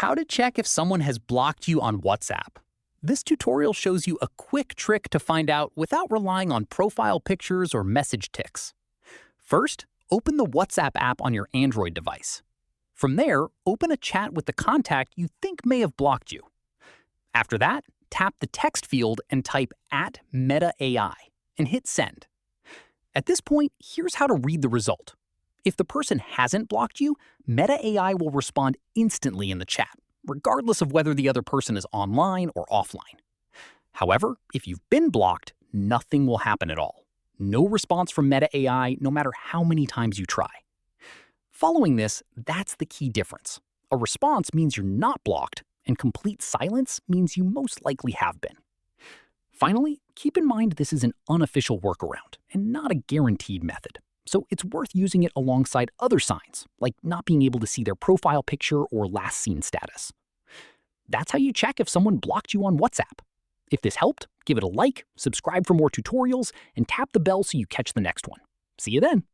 How to check if someone has blocked you on WhatsApp. This tutorial shows you a quick trick to find out without relying on profile pictures or message ticks. First, open the WhatsApp app on your Android device. From there, open a chat with the contact you think may have blocked you. After that, tap the text field and type @MetaAI and hit send. At this point, here's how to read the result. If the person hasn't blocked you, MetaAI will respond instantly in the chat, regardless of whether the other person is online or offline. However, if you've been blocked, nothing will happen at all. No response from MetaAI, no matter how many times you try. Following this, that's the key difference. A response means you're not blocked, and complete silence means you most likely have been. Finally, keep in mind this is an unofficial workaround and not a guaranteed method, so it's worth using it alongside other signs, like not being able to see their profile picture or last seen status. That's how you check if someone blocked you on WhatsApp. If this helped, give it a like, subscribe for more tutorials, and tap the bell so you catch the next one. See you then!